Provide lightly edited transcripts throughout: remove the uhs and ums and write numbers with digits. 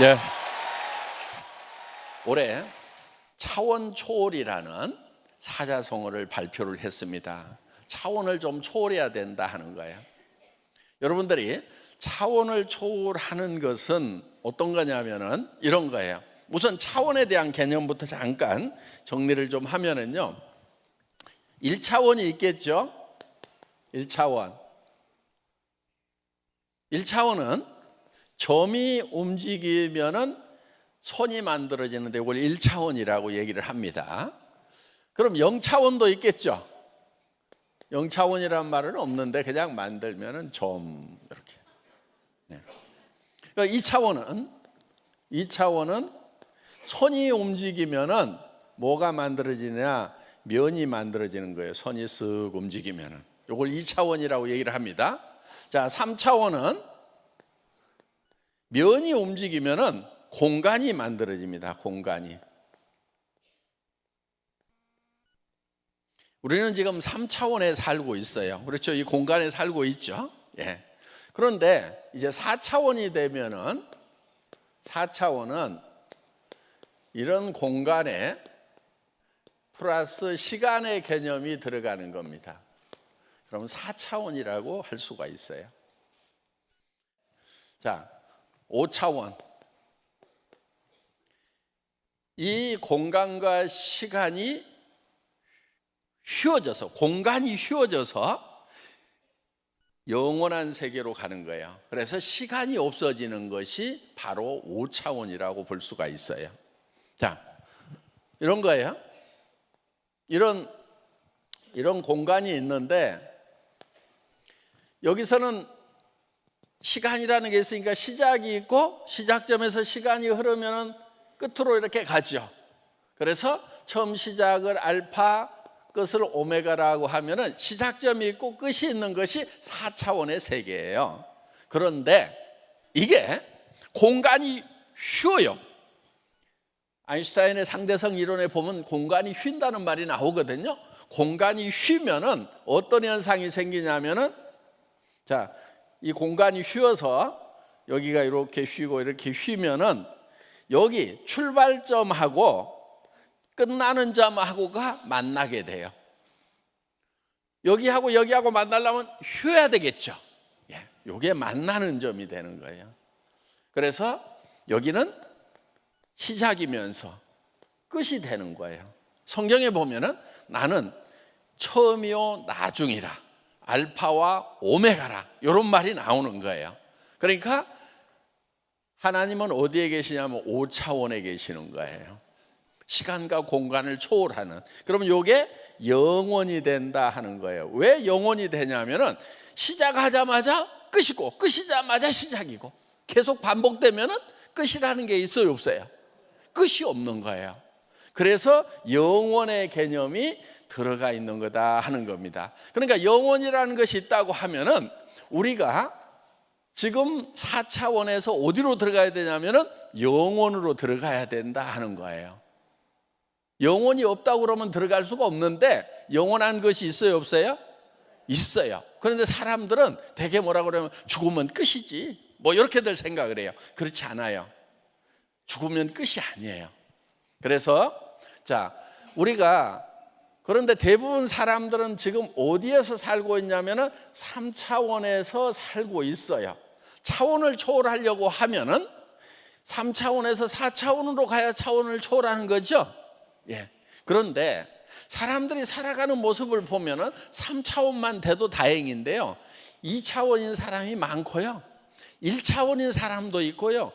예. 올해 차원 초월이라는 사자성어를 발표를 했습니다. 차원을 좀 초월해야 된다 하는 거예요. 여러분들이 차원을 초월하는 것은 어떤 거냐면은 이런 거예요. 우선 차원에 대한 개념부터 잠깐 정리를 좀 하면은요, 1차원이 있겠죠. 1차원. 1차원은 점이 움직이면은 선이 만들어지는데 이걸 1차원이라고 얘기를 합니다. 그럼 0차원도 있겠죠. 0차원이란 말은 없는데 그냥 만들면은 점 이렇게. 그러니까 2차원은 선이 움직이면은 뭐가 만들어지냐? 면이 만들어지는 거예요. 선이 쓱 움직이면은. 이걸 2차원이라고 얘기를 합니다. 자, 3차원은 면이 움직이면은 공간이 만들어집니다. 공간이. 우리는 지금 3차원에 살고 있어요. 그렇죠? 이 공간에 살고 있죠. 예. 그런데 이제 4차원이 되면은 4차원은 이런 공간에 플러스 시간의 개념이 들어가는 겁니다. 그럼 4차원이라고 할 수가 있어요. 자, 5차원. 이 공간과 시간이 휘어져서, 공간이 휘어져서 영원한 세계로 가는 거예요. 그래서 시간이 없어지는 것이 바로 5차원이라고 볼 수가 있어요. 자, 이런 거예요. 이런 공간이 있는데 여기서는 시간이라는 게 있으니까 시작이 있고 시작점에서 시간이 흐르면 끝으로 이렇게 가죠. 그래서 처음 시작을 알파, 끝을 오메가라고 하면은 시작점이 있고 끝이 있는 것이 4차원의 세계예요. 그런데 이게 공간이 휘어요. 아인슈타인의 상대성 이론에 보면 공간이 휜다는 말이 나오거든요. 공간이 휘면은 어떤 현상이 생기냐면은, 자, 이 공간이 휘어서 여기가 이렇게 휘고 이렇게 휘면은 여기 출발점하고 끝나는 점하고가 만나게 돼요. 여기하고 여기하고 만나려면 휘어야 되겠죠. 예, 이게 만나는 점이 되는 거예요. 그래서 여기는 시작이면서 끝이 되는 거예요. 성경에 보면은 나는 처음이요 나중이라, 알파와 오메가라, 이런 말이 나오는 거예요. 그러니까 하나님은 어디에 계시냐면 5차원에 계시는 거예요. 시간과 공간을 초월하는. 그러면 이게 영원이 된다 하는 거예요. 왜 영원이 되냐면은 시작하자마자 끝이고 끝이자마자 시작이고 계속 반복되면은 끝이라는 게 있어요, 없어요? 끝이 없는 거예요. 그래서 영원의 개념이 들어가 있는 거다 하는 겁니다. 그러니까 영원이라는 것이 있다고 하면은 우리가 지금 4차원에서 어디로 들어가야 되냐면은 영원으로 들어가야 된다 하는 거예요. 영원이 없다고 그러면 들어갈 수가 없는데 영원한 것이 있어요, 없어요? 있어요. 그런데 사람들은 대개 뭐라고 그러면 죽으면 끝이지, 뭐 이렇게들 생각을 해요. 그렇지 않아요. 죽으면 끝이 아니에요. 그래서 자, 우리가 그런데 대부분 사람들은 지금 어디에서 살고 있냐면은 3차원에서 살고 있어요. 차원을 초월하려고 하면은 3차원에서 4차원으로 가야 차원을 초월하는 거죠. 예. 그런데 사람들이 살아가는 모습을 보면은 3차원만 돼도 다행인데요, 2차원인 사람이 많고요, 1차원인 사람도 있고요,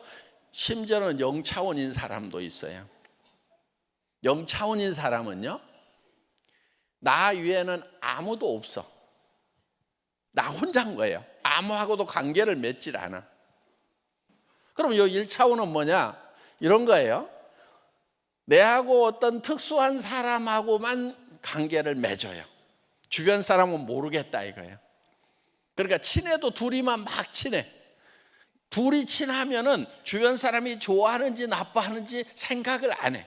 심지어는 0차원인 사람도 있어요. 0차원인 사람은요, 나 위에는 아무도 없어. 나 혼자인 거예요. 아무하고도 관계를 맺질 않아. 그럼 이 1차원은 뭐냐? 이런 거예요. 내하고 어떤 특수한 사람하고만 관계를 맺어요. 주변 사람은 모르겠다 이거예요. 그러니까 친해도 둘이만 막 친해. 둘이 친하면은 주변 사람이 좋아하는지 나빠하는지 생각을 안 해.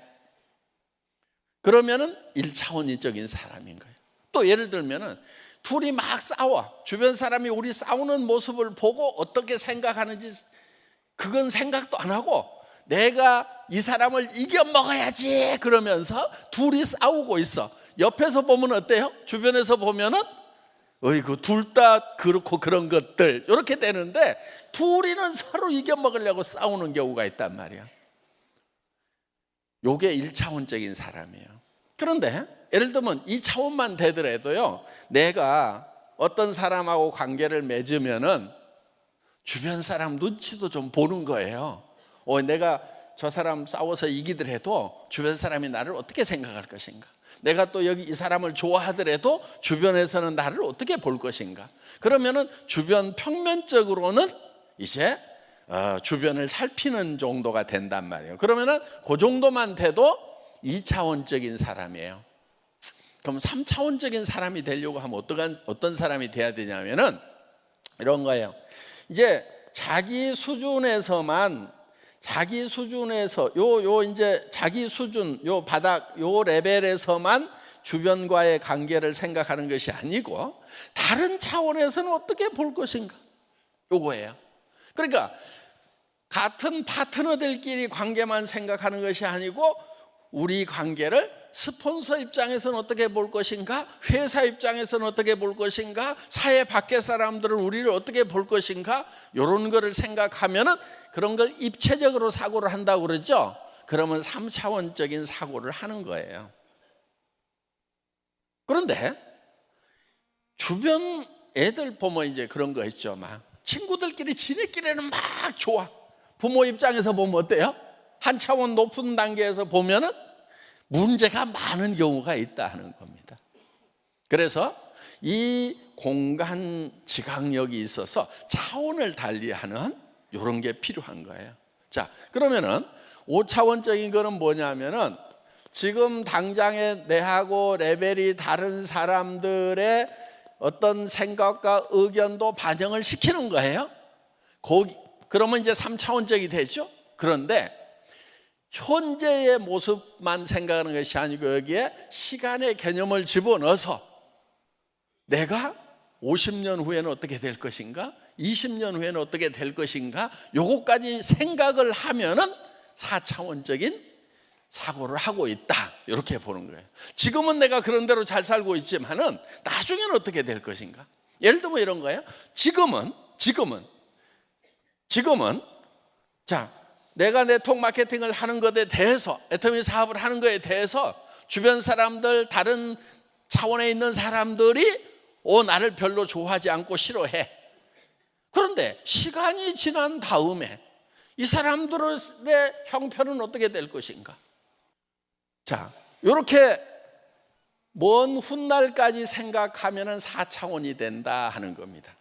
그러면은 1차원적인 사람인 거예요. 또 예를 들면은 둘이 막 싸워. 주변 사람이 우리 싸우는 모습을 보고 어떻게 생각하는지 그건 생각도 안 하고 내가 이 사람을 이겨 먹어야지 그러면서 둘이 싸우고 있어. 옆에서 보면 어때요? 주변에서 보면은 어이구 둘 다 그렇고 그런 것들 이렇게 되는데 둘이는 서로 이겨 먹으려고 싸우는 경우가 있단 말이야. 요게 1차원적인 사람이에요. 그런데 예를 들면 2차원만 되더라도요, 내가 어떤 사람하고 관계를 맺으면은 주변 사람 눈치도 좀 보는 거예요. 내가 저 사람 싸워서 이기더라도 주변 사람이 나를 어떻게 생각할 것인가, 내가 또 여기 이 사람을 좋아하더라도 주변에서는 나를 어떻게 볼 것인가. 그러면은 주변 평면적으로는 이제 주변을 살피는 정도가 된단 말이에요. 그러면은 그 정도만 돼도 2차원적인 사람이에요. 그럼 3차원적인 사람이 되려고 하면 어떤 사람이 돼야 되냐면은 이런 거예요. 이제 자기 수준에서 이제 자기 수준, 요 바닥, 요 레벨에서만 주변과의 관계를 생각하는 것이 아니고 다른 차원에서는 어떻게 볼 것인가, 요거예요. 그러니까 같은 파트너들끼리 관계만 생각하는 것이 아니고 우리 관계를 스폰서 입장에서는 어떻게 볼 것인가, 회사 입장에서는 어떻게 볼 것인가, 사회 밖의 사람들은 우리를 어떻게 볼 것인가, 이런 거를 생각하면은 그런 걸 입체적으로 사고를 한다고 그러죠. 그러면 3차원적인 사고를 하는 거예요. 그런데 주변 애들 보면 이제 그런 거 있죠. 막 친구들끼리 지네끼리는 막 좋아. 부모 입장에서 보면 어때요? 한 차원 높은 단계에서 보면은 문제가 많은 경우가 있다 하는 겁니다. 그래서 이 공간 지각력이 있어서 차원을 달리하는 이런 게 필요한 거예요. 자, 그러면은 5차원적인 거는 뭐냐면은 지금 당장에 내하고 레벨이 다른 사람들의 어떤 생각과 의견도 반영을 시키는 거예요. 그러면 이제 3차원적이 되죠. 그런데 현재의 모습만 생각하는 것이 아니고 여기에 시간의 개념을 집어넣어서 내가 50년 후에는 어떻게 될 것인가, 20년 후에는 어떻게 될 것인가, 요거까지 생각을 하면은 4차원적인 사고를 하고 있다, 이렇게 보는 거예요. 지금은 내가 그런 대로 잘 살고 있지만은 나중에는 어떻게 될 것인가. 예를 들면 이런 거예요. 지금은 자, 내가 네트워크 마케팅을 하는 것에 대해서, 애터미 사업을 하는 것에 대해서 주변 사람들, 다른 차원에 있는 사람들이 나를 별로 좋아하지 않고 싫어해. 그런데 시간이 지난 다음에 이 사람들의 형편은 어떻게 될 것인가. 자, 이렇게 먼 훗날까지 생각하면 4차원이 된다 하는 겁니다.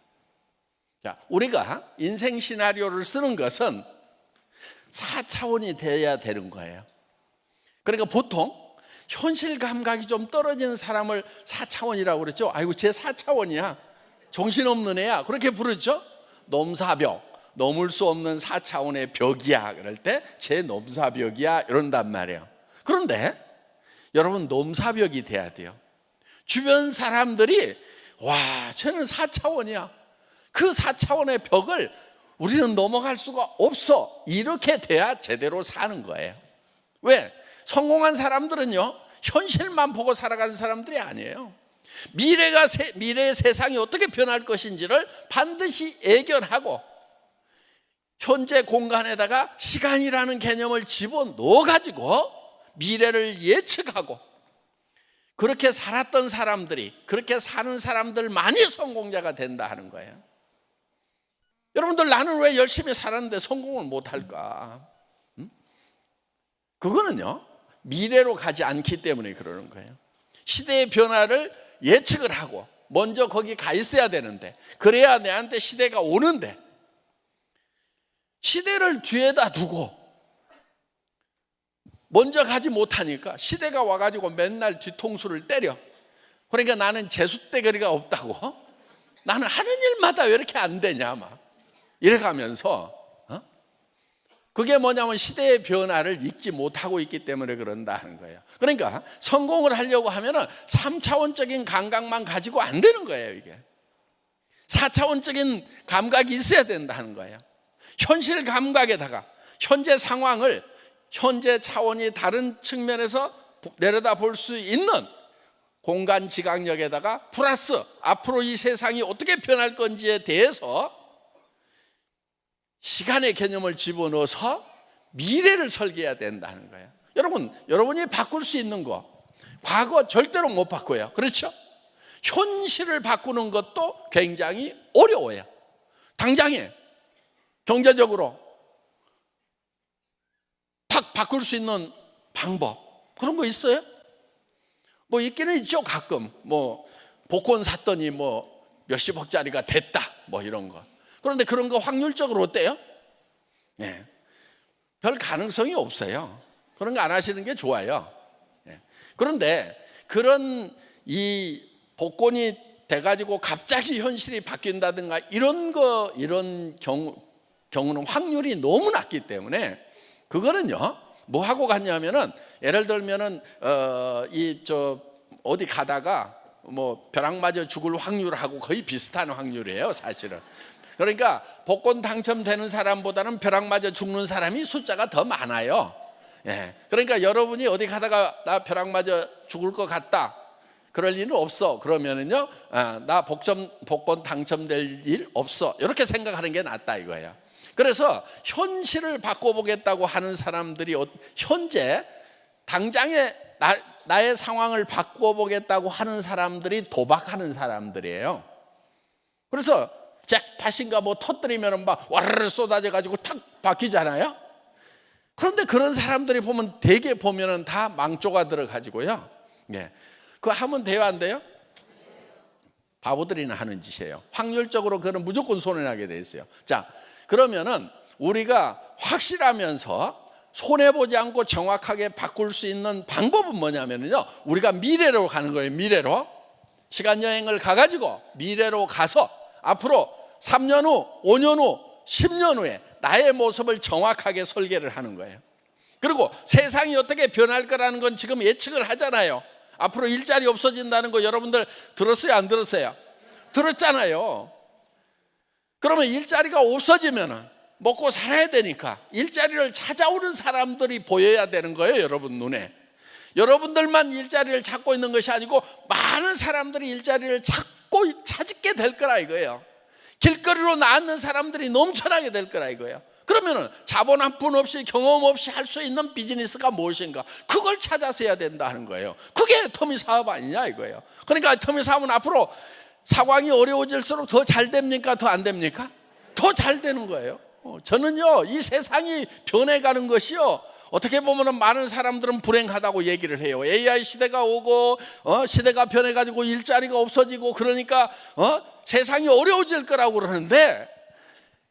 자, 우리가 인생 시나리오를 쓰는 것은 4차원이 돼야 되는 거예요. 그러니까 보통 현실 감각이 좀 떨어지는 사람을 4차원이라고 그랬죠. 아이고 쟤 4차원이야, 정신없는 애야, 그렇게 부르죠. 넘사벽, 넘을 수 없는 4차원의 벽이야, 그럴 때 쟤 넘사벽이야 이런단 말이에요. 그런데 여러분, 넘사벽이 돼야 돼요. 주변 사람들이 와, 쟤는 4차원이야, 그 4차원의 벽을 우리는 넘어갈 수가 없어, 이렇게 돼야 제대로 사는 거예요. 왜? 성공한 사람들은요, 현실만 보고 살아가는 사람들이 아니에요. 미래의 세상이 어떻게 변할 것인지를 반드시 예견하고 현재 공간에다가 시간이라는 개념을 집어넣어가지고 미래를 예측하고 그렇게 살았던 사람들이, 그렇게 사는 사람들만이 성공자가 된다 하는 거예요. 여러분들, 나는 왜 열심히 살았는데 성공을 못할까? 그거는요, 미래로 가지 않기 때문에 그러는 거예요. 시대의 변화를 예측을 하고 먼저 거기 가 있어야 되는데, 그래야 내한테 시대가 오는데 시대를 뒤에다 두고 먼저 가지 못하니까 시대가 와가지고 맨날 뒤통수를 때려. 그러니까 나는 재수대거리가 없다고, 나는 하는 일마다 왜 이렇게 안 되냐 막 이래가면서, 그게 뭐냐면 시대의 변화를 읽지 못하고 있기 때문에 그런다 하는 거예요. 그러니까 성공을 하려고 하면은 3차원적인 감각만 가지고 안 되는 거예요. 이게 4차원적인 감각이 있어야 된다 하는 거예요. 현실 감각에다가 현재 상황을 현재 차원이 다른 측면에서 내려다 볼 수 있는 공간 지각력에다가 플러스 앞으로 이 세상이 어떻게 변할 건지에 대해서 시간의 개념을 집어넣어서 미래를 설계해야 된다는 거예요. 여러분이 바꿀 수 있는 거 과거 절대로 못 바꿔요. 그렇죠? 현실을 바꾸는 것도 굉장히 어려워요. 당장에 경제적으로 바꿀 수 있는 방법 그런 거 있어요? 뭐 있기는 있죠. 가끔 뭐 복권 샀더니 뭐 몇십억짜리가 됐다 뭐 이런 거. 그런데 그런 거 확률적으로 어때요? 네. 별 가능성이 없어요. 그런 거 안 하시는 게 좋아요. 네. 그런데 그런 이 복권이 돼가지고 갑자기 현실이 바뀐다든가 이런 경우는 확률이 너무 낮기 때문에 그거는요 뭐 하고 갔냐면은 예를 들면은 어디 가다가 뭐 벼락 맞아 죽을 확률하고 거의 비슷한 확률이에요 사실은. 그러니까 복권 당첨되는 사람보다는 벼락 맞아 죽는 사람이 숫자가 더 많아요. 예. 그러니까 여러분이 어디 가다가 나 벼락 맞아 죽을 것 같다 그럴 일은 없어 그러면은요 나 복권 당첨될 일 없어 이렇게 생각하는 게 낫다 이거예요. 그래서 현실을 바꿔보겠다고 하는 사람들이 현재 당장의 나의 상황을 바꿔보겠다고 하는 사람들이 도박하는 사람들이에요. 그래서 잭팟인가 뭐 터뜨리면 막 와르르 쏟아져 가지고 탁 바뀌잖아요. 그런데 그런 사람들이 보면 대개 보면은 다 망조가 들어가지고요. 예. 그거 하면 돼요 안 돼요? 바보들이나 하는 짓이에요. 확률적으로 그거는 무조건 손해나게 돼 있어요. 자, 그러면은 우리가 확실하면서 손해보지 않고 정확하게 바꿀 수 있는 방법은 뭐냐면요 우리가 미래로 가는 거예요. 미래로 시간여행을 가가지고 미래로 가서 앞으로 3년 후, 5년 후, 10년 후에 나의 모습을 정확하게 설계를 하는 거예요. 그리고 세상이 어떻게 변할 거라는 건 지금 예측을 하잖아요. 앞으로 일자리 없어진다는 거 여러분들 들었어요 안 들었어요? 들었잖아요. 그러면 일자리가 없어지면 먹고 살아야 되니까 일자리를 찾아오는 사람들이 보여야 되는 거예요. 여러분 눈에 여러분들만 일자리를 찾고 있는 것이 아니고 많은 사람들이 일자리를 찾게 될 거라 이거예요. 길거리로 나앉는 사람들이 넘쳐나게 될 거라 이거예요. 그러면은 자본 한 푼 없이 경험 없이 할 수 있는 비즈니스가 무엇인가 그걸 찾아서 해야 된다는 거예요. 그게 애터미 사업 아니냐 이거예요. 그러니까 애터미 사업은 앞으로 상황이 어려워질수록 더 잘 됩니까? 더 안 됩니까? 더 잘 되는 거예요. 저는요 이 세상이 변해가는 것이요 어떻게 보면 많은 사람들은 불행하다고 얘기를 해요. AI 시대가 오고 시대가 변해가지고 일자리가 없어지고 그러니까 세상이 어려워질 거라고 그러는데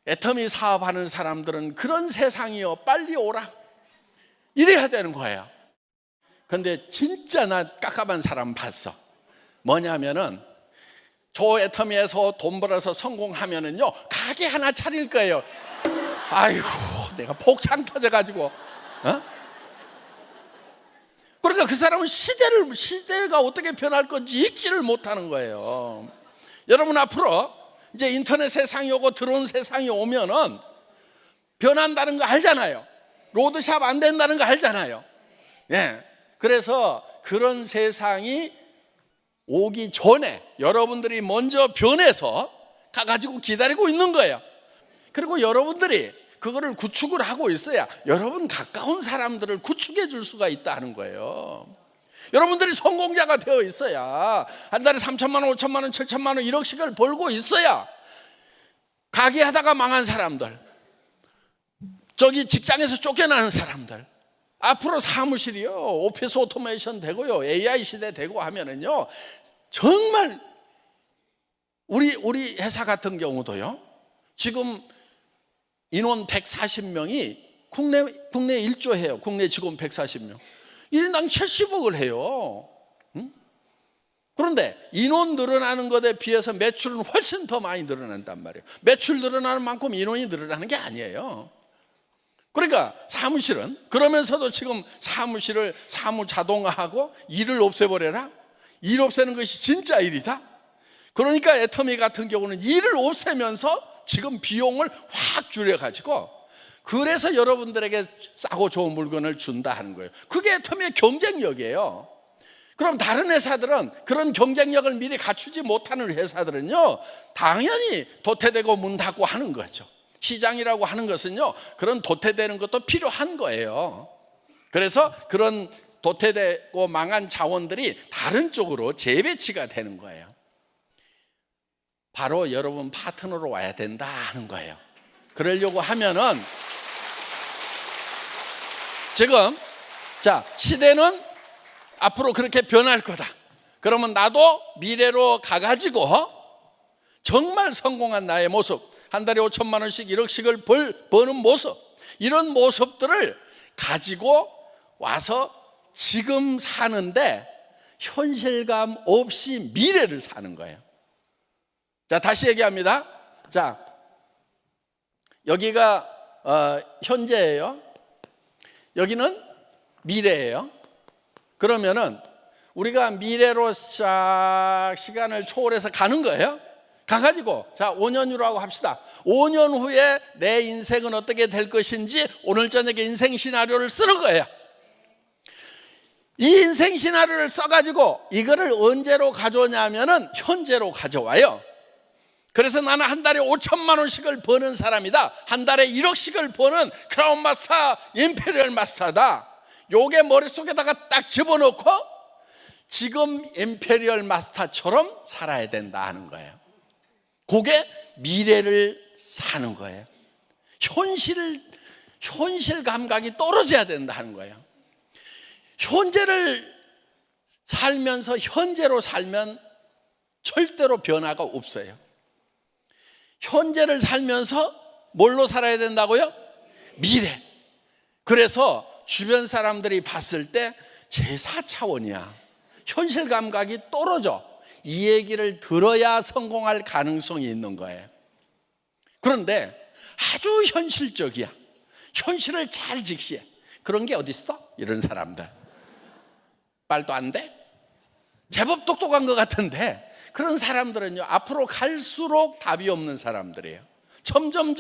애터미 사업하는 사람들은 그런 세상이요 빨리 오라 이래야 되는 거예요. 근데 진짜 나 깝깝한 사람 봤어. 뭐냐면은 저 애터미에서 돈 벌어서 성공하면은요 가게 하나 차릴 거예요. 아이고 내가 폭창 터져가지고 그러니까 그 사람은 시대가 어떻게 변할 건지 읽지를 못하는 거예요. 여러분 앞으로 이제 인터넷 세상이 오고 드론 세상이 오면은 변한다는 거 알잖아요. 로드샵 안 된다는 거 알잖아요. 예. 그래서 그런 세상이 오기 전에 여러분들이 먼저 변해서 가가지고 기다리고 있는 거예요. 그리고 여러분들이 그거를 구축을 하고 있어야 여러분 가까운 사람들을 구축해 줄 수가 있다는 거예요. 여러분들이 성공자가 되어 있어야 한 달에 3천만 원, 5천만 원, 7천만 원, 1억씩을 벌고 있어야 가게 하다가 망한 사람들, 저기 직장에서 쫓겨나는 사람들 앞으로 사무실이요 오피스 오토메이션 되고요 AI 시대 되고 하면은요 정말 우리 회사 같은 경우도요 지금 인원 140명이 국내 1조해요. 국내 직원 140명 1인당 70억을 해요. 그런데 인원 늘어나는 것에 비해서 매출은 훨씬 더 많이 늘어난단 말이에요. 매출 늘어나는 만큼 인원이 늘어나는 게 아니에요. 그러니까 사무실은 그러면서도 지금 사무 자동화하고 일을 없애버려라. 일 없애는 것이 진짜 일이다. 그러니까 애터미 같은 경우는 일을 없애면서 지금 비용을 확 줄여가지고 그래서 여러분들에게 싸고 좋은 물건을 준다 하는 거예요. 그게 터미의 경쟁력이에요. 그럼 다른 회사들은, 그런 경쟁력을 미리 갖추지 못하는 회사들은요, 당연히 도태되고 문 닫고 하는 거죠. 시장이라고 하는 것은요, 그런 도태되는 것도 필요한 거예요. 그래서 그런 도태되고 망한 자원들이 다른 쪽으로 재배치가 되는 거예요. 바로 여러분 파트너로 와야 된다 하는 거예요. 그러려고 하면은 지금 시대는 앞으로 그렇게 변할 거다. 그러면 나도 미래로 가가지고 정말 성공한 나의 모습, 한 달에 5천만 원씩 1억씩을 버는 모습, 이런 모습들을 가지고 와서 지금 사는데 현실감 없이 미래를 사는 거예요. 자, 다시 얘기합니다. 자, 여기가 현재예요. 여기는 미래예요. 그러면은 우리가 미래로 시간을 초월해서 가는 거예요. 가가지고 5년 후라고 합시다. 5년 후에 내 인생은 어떻게 될 것인지 오늘 저녁에 인생 시나리오를 쓰는 거예요. 이 인생 시나리오를 써가지고 이거를 언제로 가져오냐면은 현재로 가져와요. 그래서 나는 한 달에 5천만 원씩을 버는 사람이다. 한 달에 1억씩을 버는 크라운 마스터, 임페리얼 마스터다. 요게 머릿속에다가 딱 집어넣고 지금 임페리얼 마스터처럼 살아야 된다 하는 거예요. 그게 미래를 사는 거예요. 현실 감각이 떨어져야 된다 하는 거예요. 현재를 살면서 현재로 살면 절대로 변화가 없어요. 현재를 살면서 뭘로 살아야 된다고요? 미래. 그래서 주변 사람들이 봤을 때 제4차원이야. 현실 감각이 떨어져. 이 얘기를 들어야 성공할 가능성이 있는 거예요. 그런데 아주 현실적이야. 현실을 잘 직시해. 그런 게 어디 있어? 이런 사람들. 말도 안 돼? 제법 똑똑한 것 같은데 그런 사람들은요, 앞으로 갈수록 답이 없는 사람들이에요. 점점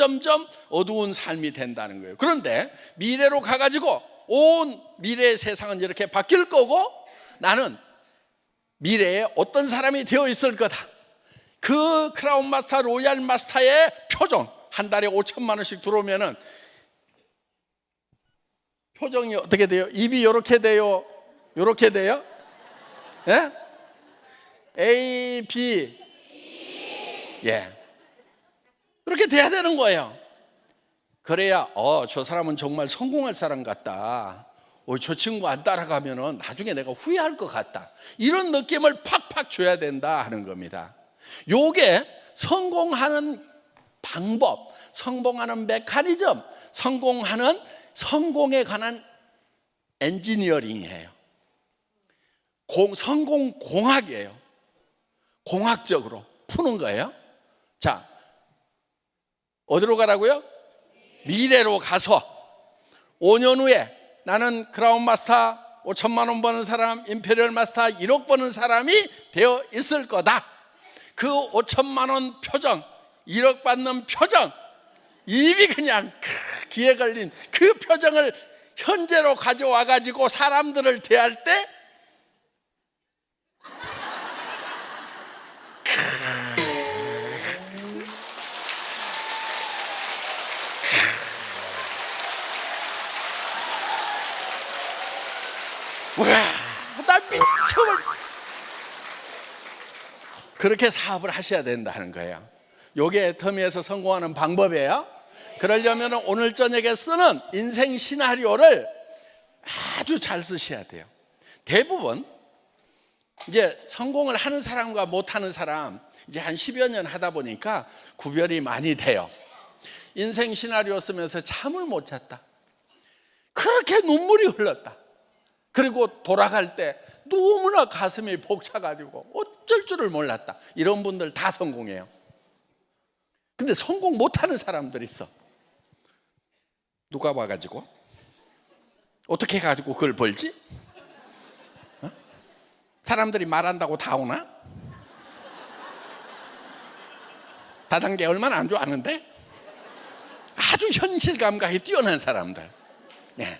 어두운 삶이 된다는 거예요. 그런데 미래로 가가지고 온 미래의 세상은 이렇게 바뀔 거고 나는 미래에 어떤 사람이 되어 있을 거다. 그 크라운 마스터, 로얄 마스터의 표정, 한 달에 5천만 원씩 들어오면은 표정이 어떻게 돼요? 입이 이렇게 돼요? 이렇게 돼요? 예? A, B. 예. 그렇게 돼야 되는 거예요. 그래야 저 사람은 정말 성공할 사람 같다. 저 친구 안 따라가면은 나중에 내가 후회할 것 같다. 이런 느낌을 팍팍 줘야 된다 하는 겁니다. 요게 성공하는 방법, 성공하는 메커니즘, 성공에 관한 엔지니어링이에요. 성공 공학이에요. 공학적으로 푸는 거예요. 자, 어디로 가라고요? 미래로 가서 5년 후에 나는 크라운 마스터 5천만 원 버는 사람, 임페리얼 마스터 1억 버는 사람이 되어 있을 거다. 그 5천만 원 표정, 1억 받는 표정, 입이 그냥 귀에 걸린 그 표정을 현재로 가져와 가지고 사람들을 대할 때 와, 나 미쳐버려. 그렇게 사업을 하셔야 된다는 거예요. 요게 터미에서 성공하는 방법이에요. 그러려면 오늘 저녁에 쓰는 인생 시나리오를 아주 잘 쓰셔야 돼요. 대부분 이제 성공을 하는 사람과 못하는 사람 이제 한 10여 년 하다 보니까 구별이 많이 돼요. 인생 시나리오 쓰면서 잠을 못 잤다. 그렇게 눈물이 흘렀다. 그리고 돌아갈 때 너무나 가슴이 벅차가지고 어쩔 줄을 몰랐다. 이런 분들 다 성공해요. 근데 성공 못하는 사람들 있어. 누가 와가지고 어떻게 해가지고 그걸 벌지? 사람들이 말한다고 다 오나? 다단계 얼마나 안 좋아하는데? 아주 현실 감각이 뛰어난 사람들. 예.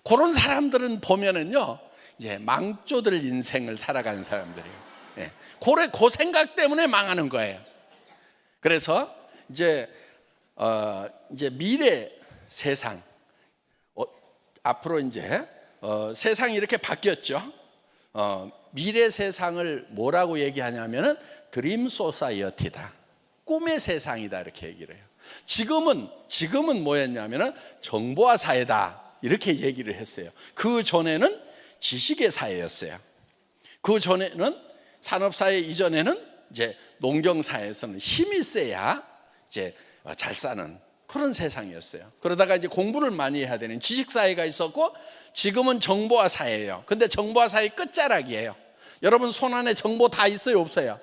그런 사람들은 보면은요, 이제 망조들 인생을 살아가는 사람들이에요. 예. 그 생각 때문에 망하는 거예요. 그래서 이제 미래 세상, 앞으로 이제 세상이 이렇게 바뀌었죠. 미래 세상을 뭐라고 얘기하냐면은 드림 소사이어티다, 꿈의 세상이다, 이렇게 얘기를 해요. 지금은 뭐였냐면은 정보화 사회다, 이렇게 얘기를 했어요. 그 전에는 지식의 사회였어요. 그 전에는 산업사회 이전에는 이제 농경사회에서는 힘이 세야 이제 잘 사는 그런 세상이었어요. 그러다가 이제 공부를 많이 해야 되는 지식사회가 있었고, 지금은 정보화 사회예요. 근데 정보화 사회 끝자락이에요. 여러분 손 안에 정보 다 있어요, 없어요?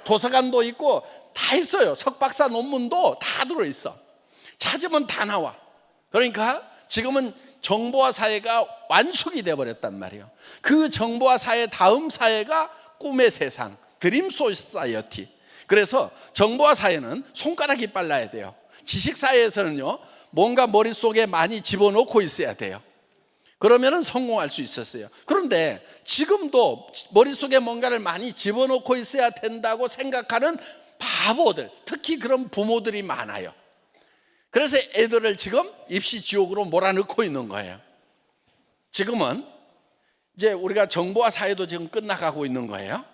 도서관도 있고 다 있어요. 석박사 논문도 다 들어있어. 찾으면 다 나와. 그러니까 지금은 정보화 사회가 완숙이 되어버렸단 말이에요. 그 정보화 사회 다음 사회가 꿈의 세상, 드림 소사이어티. 그래서 정보화 사회는 손가락이 빨라야 돼요. 지식 사회에서는요, 뭔가 머릿속에 많이 집어넣고 있어야 돼요. 그러면은 성공할 수 있었어요. 그런데 지금도 머릿속에 뭔가를 많이 집어넣고 있어야 된다고 생각하는 바보들, 특히 그런 부모들이 많아요. 그래서 애들을 지금 입시 지옥으로 몰아넣고 있는 거예요. 지금은 이제 우리가 정보화 사회도 지금 끝나가고 있는 거예요.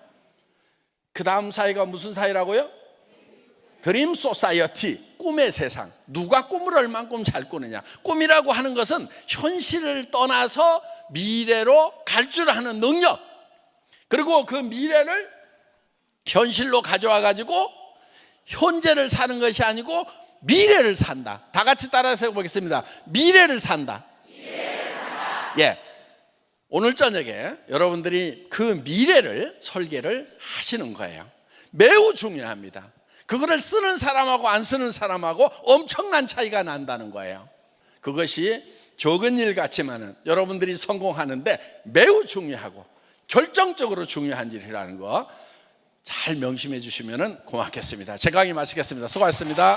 그 다음 사회가 무슨 사회라고요? 드림 소사이어티, 꿈의 세상. 누가 꿈을 얼만큼 잘 꾸느냐. 꿈이라고 하는 것은 현실을 떠나서 미래로 갈 줄 아는 능력, 그리고 그 미래를 현실로 가져와 가지고 현재를 사는 것이 아니고 미래를 산다. 다 같이 따라서 해보겠습니다. 미래를 산다. 예, 오늘 저녁에 여러분들이 그 미래를 설계를 하시는 거예요. 매우 중요합니다. 그거를 쓰는 사람하고 안 쓰는 사람하고 엄청난 차이가 난다는 거예요. 그것이 적은 일 같지만은 여러분들이 성공하는데 매우 중요하고 결정적으로 중요한 일이라는 거 잘 명심해 주시면 고맙겠습니다. 제 강의 마치겠습니다. 수고하셨습니다.